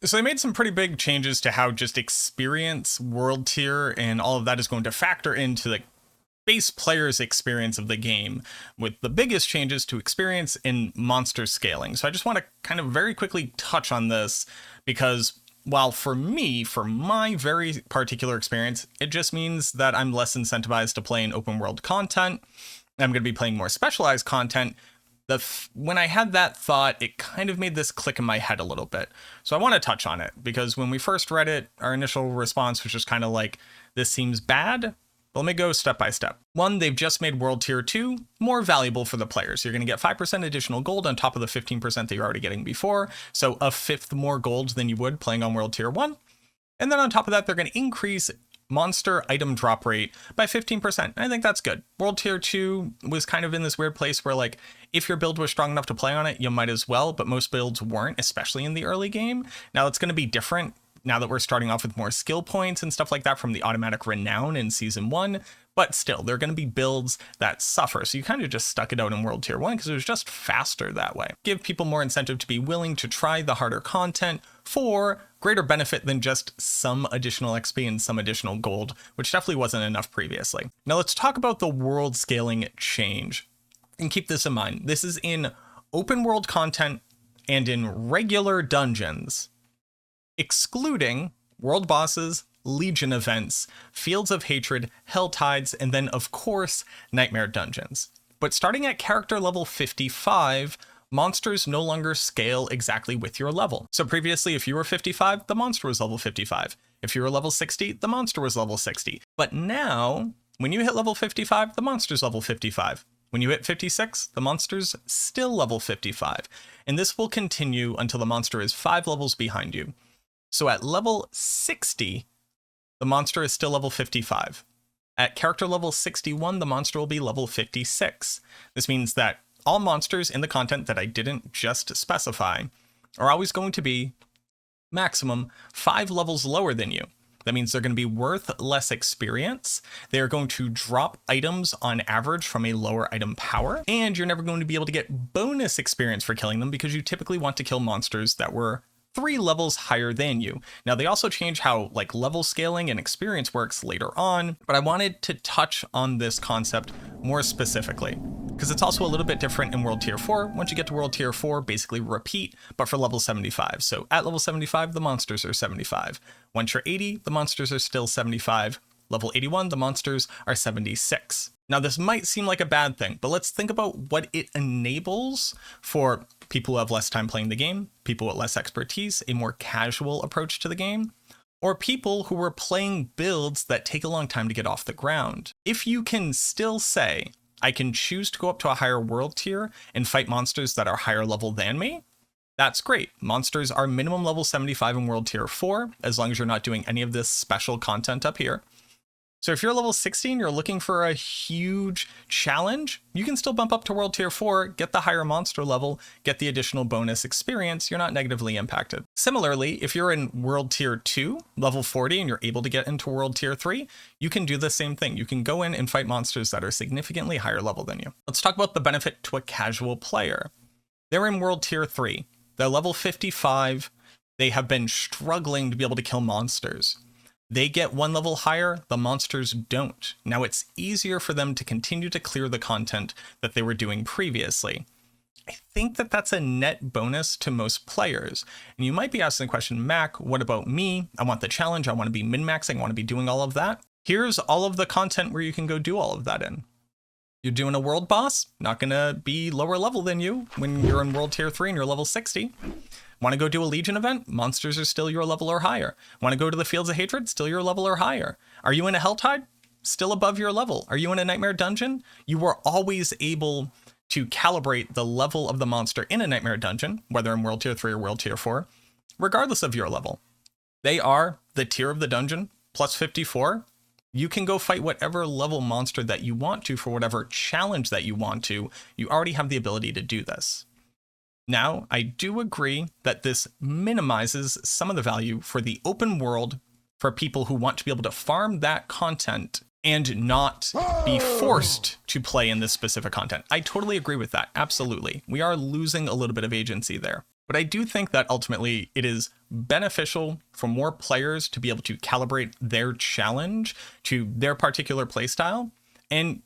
So they made some pretty big changes to how just experience, world tier, and all of that is going to factor into the base player's experience of the game, with the biggest changes to experience in monster scaling. So I just want to kind of very quickly touch on this because while for me, for my very particular experience, it just means that I'm less incentivized to play in open world content. I'm going to be playing more specialized content. When I had that thought, it kind of made this click in my head a little bit. So I want to touch on it because when we first read it, our initial response was just kind of like, this seems bad. But let me go step by step. One, they've just made World Tier 2 more valuable for the players. You're going to get 5% additional gold on top of the 15% that you're already getting before. So a fifth more gold than you would playing on World Tier 1. And then on top of that, they're going to increase monster item drop rate by 15%. I think that's good. World Tier 2 was kind of in this weird place where, like, if your build was strong enough to play on it, you might as well, but most builds weren't, especially in the early game. Now it's going to be different now that we're starting off with more skill points and stuff like that from the automatic renown in Season 1, but still, they're going to be builds that suffer. So you kind of just stuck it out in World Tier 1 because it was just faster that way. Give people more incentive to be willing to try the harder content for greater benefit than just some additional XP and some additional gold, which definitely wasn't enough previously. Now let's talk about the world scaling change. And keep this in mind, this is in open world content and in regular dungeons, excluding world bosses, Legion events, Fields of Hatred, Hell Tides, and then of course, Nightmare Dungeons. But starting at character level 55, monsters no longer scale exactly with your level. So previously, if you were 55, the monster was level 55. If you were level 60, the monster was level 60. But now, when you hit level 55, the monster's level 55. When you hit 56, the monster's still level 55. And this will continue until the monster is 5 levels behind you. So at level 60, the monster is still level 55. At character level 61, the monster will be level 56. This means that all monsters in the content that I didn't just specify are always going to be maximum 5 levels lower than you. That means they're going to be worth less experience. They're going to drop items on average from a lower item power, and you're never going to be able to get bonus experience for killing them because you typically want to kill monsters that were 3 levels higher than you. Now they also change how like level scaling and experience works later on, but I wanted to touch on this concept more specifically because it's also a little bit different in World Tier 4. Once you get to World Tier 4, basically repeat, but for level 75. So at level 75, the monsters are 75. Once you're 80, the monsters are still 75. Level 81, the monsters are 76. Now this might seem like a bad thing, but let's think about what it enables for people who have less time playing the game, people with less expertise, a more casual approach to the game, or people who are playing builds that take a long time to get off the ground. If you can still say, I can choose to go up to a higher world tier and fight monsters that are higher level than me, that's great. Monsters are minimum level 75 in World Tier 4, as long as you're not doing any of this special content up here. So if you're level 16, you're looking for a huge challenge, you can still bump up to World Tier 4, get the higher monster level, get the additional bonus experience, you're not negatively impacted. Similarly, if you're in World Tier 2, level 40, and you're able to get into World Tier 3, you can do the same thing. You can go in and fight monsters that are significantly higher level than you. Let's talk about the benefit to a casual player. They're in World Tier 3. They're level 55. They have been struggling to be able to kill monsters. They get 1 level higher, the monsters don't. Now it's easier for them to continue to clear the content that they were doing previously. I think that that's a net bonus to most players. And you might be asking the question, Mac, what about me? I want the challenge, I want to be min-maxing, I want to be doing all of that. Here's all of the content where you can go do all of that in. You're doing a world boss, not gonna be lower level than you when you're in World Tier 3 and you're level 60. Want to go do a Legion event? Monsters are still your level or higher. Want to go to the Fields of Hatred? Still your level or higher. Are you in a Helltide? Still above your level. Are you in a Nightmare Dungeon? You were always able to calibrate the level of the monster in a Nightmare Dungeon, whether in World Tier 3 or World Tier 4, regardless of your level. They are the tier of the dungeon, plus 54. You can go fight whatever level monster that you want to for whatever challenge that you want to. You already have the ability to do this. Now, I do agree that this minimizes some of the value for the open world for people who want to be able to farm that content and not be forced to play in this specific content. I totally agree with that. Absolutely. We are losing a little bit of agency there. But I do think that ultimately it is beneficial for more players to be able to calibrate their challenge to their particular playstyle and,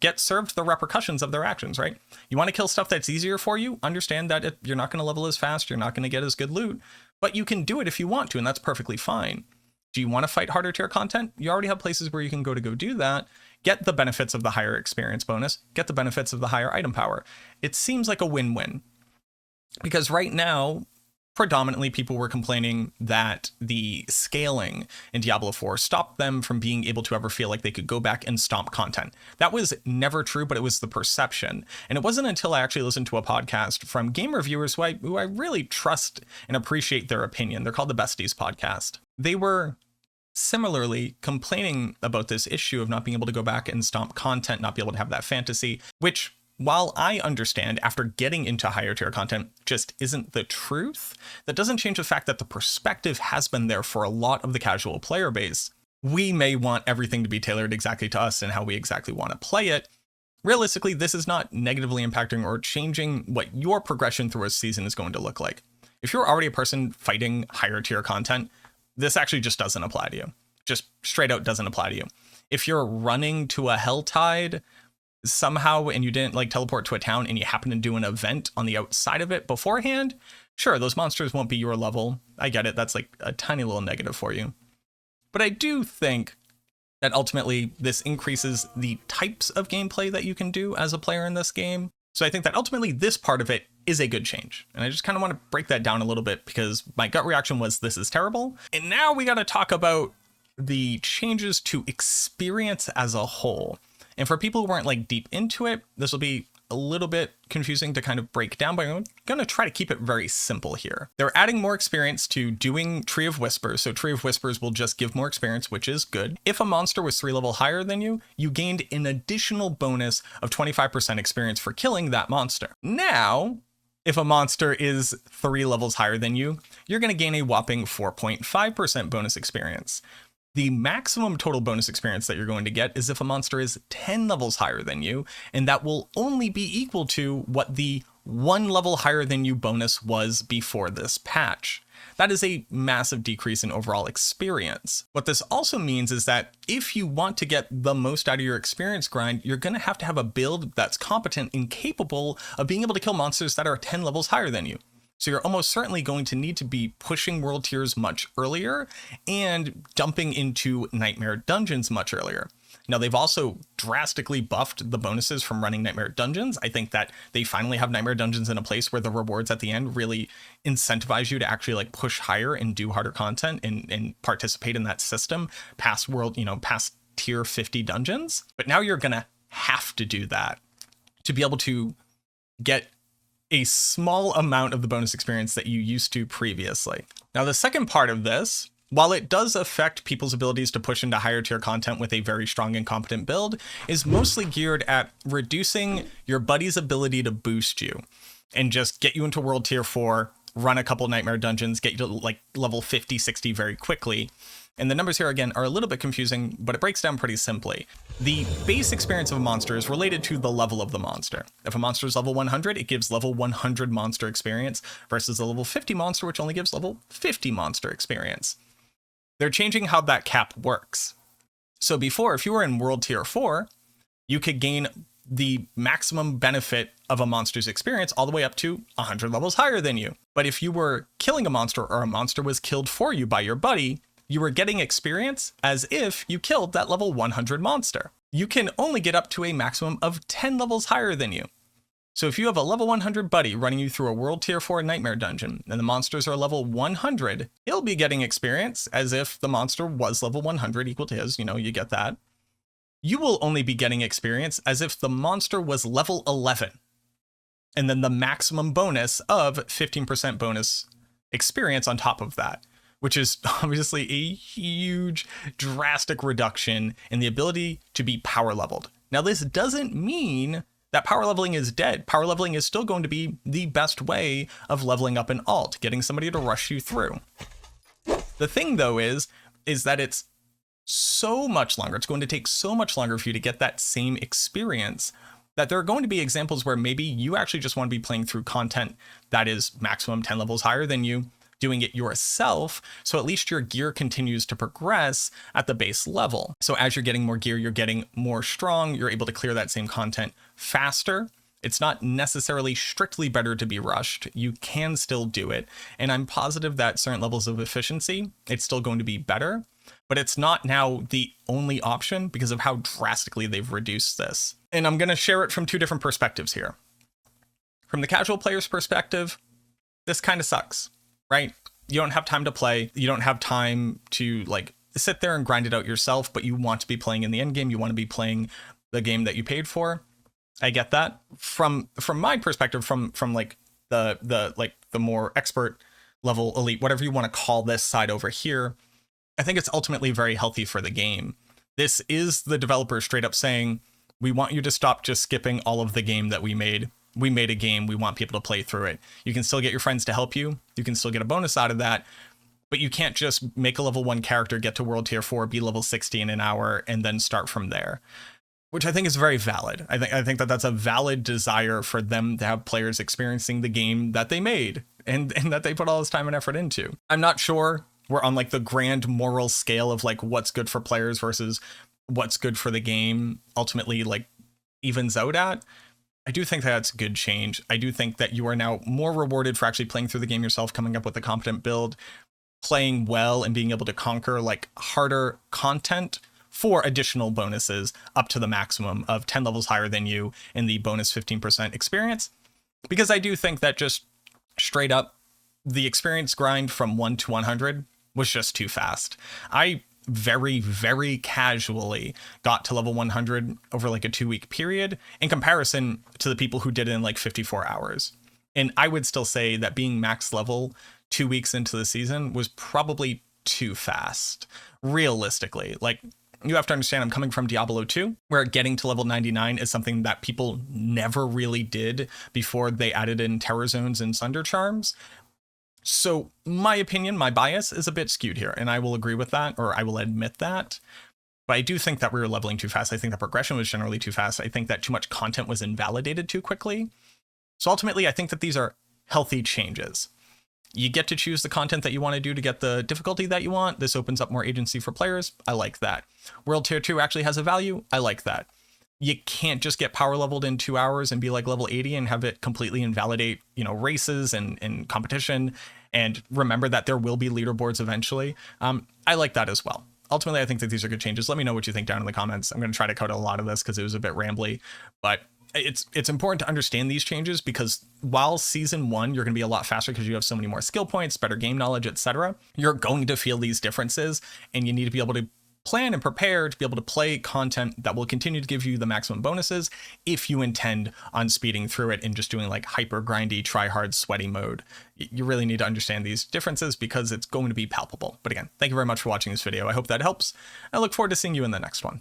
get served the repercussions of their actions, right? You want to kill stuff that's easier for you, understand that you're not going to level as fast, you're not going to get as good loot, but you can do it if you want to, and that's perfectly fine. Do you want to fight harder tier content? You already have places where you can go do that, get the benefits of the higher experience bonus, get the benefits of the higher item power. It seems like a win-win. Because right now, predominantly people were complaining that the scaling in Diablo 4 stopped them from being able to ever feel like they could go back and stomp content. That was never true, but it was the perception. And it wasn't until I actually listened to a podcast from game reviewers who I really trust and appreciate their opinion. They're called the Besties Podcast. They were similarly complaining about this issue of not being able to go back and stomp content, not be able to have that fantasy, which, while I understand after getting into higher tier content just isn't the truth, that doesn't change the fact that the perspective has been there for a lot of the casual player base. We may want everything to be tailored exactly to us and how we exactly want to play it. Realistically, this is not negatively impacting or changing what your progression through a season is going to look like. If you're already a person fighting higher tier content, this actually just doesn't apply to you. Just straight out doesn't apply to you. If you're running to a Helltide somehow and you didn't teleport to a town and you happen to do an event on the outside of it beforehand, sure, those monsters won't be your level. I get it. That's a tiny little negative for you. But I do think that ultimately this increases the types of gameplay that you can do as a player in this game. So I think that ultimately this part of it is a good change. And I just kind of want to break that down a little bit because my gut reaction was this is terrible. And now we got to talk about the changes to experience as a whole. And for people who weren't deep into it, this will be a little bit confusing to kind of break down, but I'm going to try to keep it very simple here. They're adding more experience to doing Tree of Whispers. So Tree of Whispers will just give more experience, which is good. If a monster was 3 level higher than you, you gained an additional bonus of 25% experience for killing that monster. Now, if a monster is 3 levels higher than you, you're going to gain a whopping 4.5% bonus experience. The maximum total bonus experience that you're going to get is if a monster is 10 levels higher than you, and that will only be equal to what the 1 level higher than you bonus was before this patch. That is a massive decrease in overall experience. What this also means is that if you want to get the most out of your experience grind, you're going to have a build that's competent and capable of being able to kill monsters that are 10 levels higher than you. So you're almost certainly going to need to be pushing world tiers much earlier and dumping into nightmare dungeons much earlier. Now, they've also drastically buffed the bonuses from running nightmare dungeons. I think that they finally have nightmare dungeons in a place where the rewards at the end really incentivize you to actually push higher and do harder content and participate in that system past past tier 50 dungeons. But now you're going to have to do that to be able to get a small amount of the bonus experience that you used to previously. Now, the second part of this, while it does affect people's abilities to push into higher tier content with a very strong and competent build, is mostly geared at reducing your buddy's ability to boost you and just get you into world tier 4, run a couple nightmare dungeons, get you to level 50, 60 very quickly. And the numbers here, again, are a little bit confusing, but it breaks down pretty simply. The base experience of a monster is related to the level of the monster. If a monster is level 100, it gives level 100 monster experience versus a level 50 monster, which only gives level 50 monster experience. They're changing how that cap works. So before, if you were in World Tier 4, you could gain the maximum benefit of a monster's experience all the way up to 100 levels higher than you. But if you were killing a monster or a monster was killed for you by your buddy, you were getting experience as if you killed that level 100 monster. You can only get up to a maximum of 10 levels higher than you. So if you have a level 100 buddy running you through a World Tier 4 Nightmare Dungeon, and the monsters are level 100, he'll be getting experience as if the monster was level 100 equal to his, you get that. You will only be getting experience as if the monster was level 11. And then the maximum bonus of 15% bonus experience on top of that, which is obviously a huge, drastic reduction in the ability to be power leveled. Now, this doesn't mean that power leveling is dead. Power leveling is still going to be the best way of leveling up an alt, getting somebody to rush you through. The thing, though, is that it's so much longer. It's going to take so much longer for you to get that same experience that there are going to be examples where maybe you actually just want to be playing through content that is maximum 10 levels higher than you, doing it yourself, so at least your gear continues to progress at the base level. So as you're getting more gear, you're getting more strong, you're able to clear that same content faster. It's not necessarily strictly better to be rushed. You can still do it. And I'm positive that certain levels of efficiency, it's still going to be better, but it's not now the only option because of how drastically they've reduced this. And I'm going to share it from two different perspectives here. From the casual player's perspective, this kind of sucks. Right? You don't have time to play. You don't have time to like sit there and grind it out yourself, but you want to be playing in the end game. You want to be playing the game that you paid for. I get that. From my perspective, from like the more expert level elite, whatever you want to call this side over here, I think it's ultimately very healthy for the game. This is the developer straight up saying, we want you to stop just skipping all of the game that we made. We made a game, we want people to play through it. You can still get your friends to help you. You can still get a bonus out of that, but you can't just make a level 1 character, get to world tier 4, be level 60 in an hour, and then start from there, which I think is very valid. I think that that's a valid desire for them to have players experiencing the game that they made and that they put all this time and effort into. I'm not sure we're on like the grand moral scale of like what's good for players versus what's good for the game ultimately like evens out at. I do think that's a good change. I do think that you are now more rewarded for actually playing through the game yourself, coming up with a competent build, playing well, and being able to conquer like harder content for additional bonuses up to the maximum of 10 levels higher than you in the bonus 15% experience. Because I do think that just straight up, the experience grind from 1 to 100 was just too fast. I very, very casually got to level 100 over like a 2-week period in comparison to the people who did it in like 54 hours. And I would still say that being max level 2 weeks into the season was probably too fast. Realistically, like you have to understand, I'm coming from Diablo 2, where getting to level 99 is something that people never really did before they added in terror zones and sunder charms. So my opinion, my bias is a bit skewed here, and I will agree with that, or I will admit that. But I do think that we were leveling too fast. I think that progression was generally too fast. I think that too much content was invalidated too quickly. So ultimately, I think that these are healthy changes. You get to choose the content that you want to do to get the difficulty that you want. This opens up more agency for players. I like that. World Tier 2 actually has a value. I like that. You can't just get power leveled in 2 hours and be like level 80 and have it completely invalidate, races and competition. And remember that there will be leaderboards eventually. I like that as well. Ultimately, I think that these are good changes. Let me know what you think down in the comments. I'm going to try to cut a lot of this because it was a bit rambly, but it's important to understand these changes because while season 1, you're going to be a lot faster because you have so many more skill points, better game knowledge, etc. You're going to feel these differences and you need to be able to plan and prepare to be able to play content that will continue to give you the maximum bonuses if you intend on speeding through it and just doing like hyper grindy, try hard, sweaty mode. You really need to understand these differences because it's going to be palpable. But again, thank you very much for watching this video. I hope that helps. I look forward to seeing you in the next one.